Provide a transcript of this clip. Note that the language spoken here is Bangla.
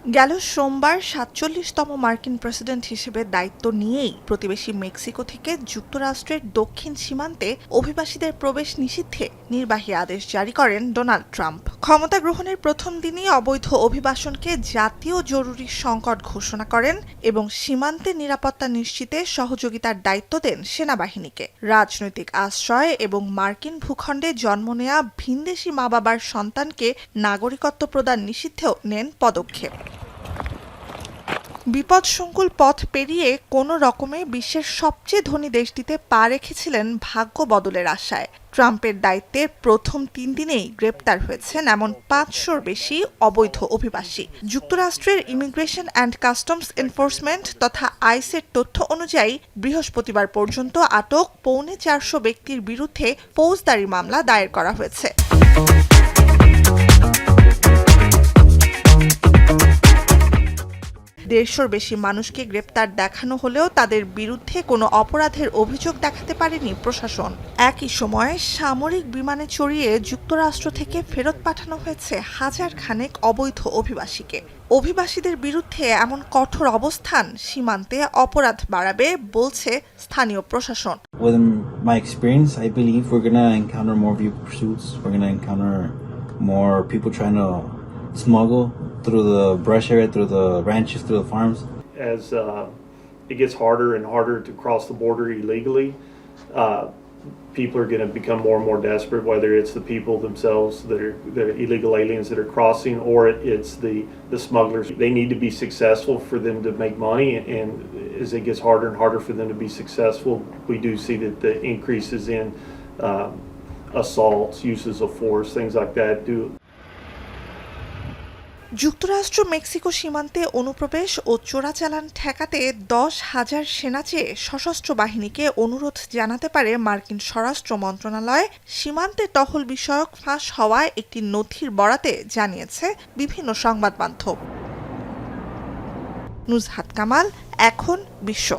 গেল সোমবার ৪৭তম মার্কিন প্রেসিডেন্ট হিসেবে দায়িত্ব নিয়েই প্রতিবেশী মেক্সিকো থেকে যুক্তরাষ্ট্রের দক্ষিণ সীমান্তে অভিবাসীদের প্রবেশ নিষিদ্ধে নির্বাহী আদেশ জারি করেন ডোনাল্ড ট্রাম্প। ক্ষমতা গ্রহণের প্রথম দিনই অবৈধ অভিবাসনকে জাতীয় জরুরি সংকট ঘোষণা করেন এবং সীমান্তে নিরাপত্তা নিশ্চিতে সহযোগিতার দায়িত্ব দেন সেনাবাহিনীকে। রাজনৈতিক আশ্রয় এবং মার্কিন ভূখণ্ডে জন্ম নেয়া ভিনদেশি মা বাবার সন্তানকে নাগরিকত্ব প্রদান নিষিদ্ধেও নেন পদক্ষেপ। বিপদসংকুল পথ পেরিয়ে কোনো রকমে বিশ্বের সবচেয়ে ধনী দেশটিতে পা রেখেছিলেন ভাগ্য বদলের আশায়। ট্রাম্পের দায়িত্বের প্রথম ৩ দিনেই গ্রেপ্তার হয়েছেন এমন ৫০০-র বেশি অবৈধ অভিবাসী। যুক্তরাষ্ট্রের ইমিগ্রেশন অ্যান্ড কাস্টমস এনফোর্সমেন্ট তথা আইসের তথ্য অনুযায়ী বৃহস্পতিবার পর্যন্ত আটক ৪৫০ ব্যক্তির বিরুদ্ধে ফৌজদারি মামলা দায়ের করা হয়েছে। ১৫০-র বেশি মানুষকে গ্রেপ্তার দেখানো হলেও তাদের বিরুদ্ধে কোনো অপরাধের অভিযোগ দেখাতে পারেনি প্রশাসন। একই সময়ে সামরিক বিমানে চড়িয়ে যুক্তরাষ্ট্র থেকে ফেরত পাঠানো হয়েছে হাজার খানেক অবৈধ অভিবাসীকে। অভিবাসীদের বিরুদ্ধে এমন কঠোর অবস্থান সীমান্তে অপরাধ বাড়াবে বলছে স্থানীয় প্রশাসন। With my experience, I believe we're going to encounter more vehicle pursuits. We're going to encounter more people trying to smuggle through the brush area, through the ranches, through the farms. As it gets harder and harder to cross the border illegally, people are going to become more and more desperate, whether it's the people themselves that are illegal aliens that are crossing, or it's the smugglers. They need to be successful for them to make money, and as it gets harder and harder for them to be successful, we do see that the increases in assaults, uses of force, things like that do. যুক্তরাষ্ট্র মেক্সিকো সীমান্তে অনুপ্রবেশ ও চোরাচালান ঠেকাতে ১০,০০০ সেনা চেয়ে সশস্ত্র বাহিনীকে অনুরোধ জানাতে পারে মার্কিন স্বরাষ্ট্র মন্ত্রণালয় সীমান্তে টহল বিষয়ক ফাঁস হওয়ায় একটি নথির বরাতে জানিয়েছে বিভিন্ন সংবাদ মাধ্যম। নুজহাত কামাল, এখন বিশ্ব।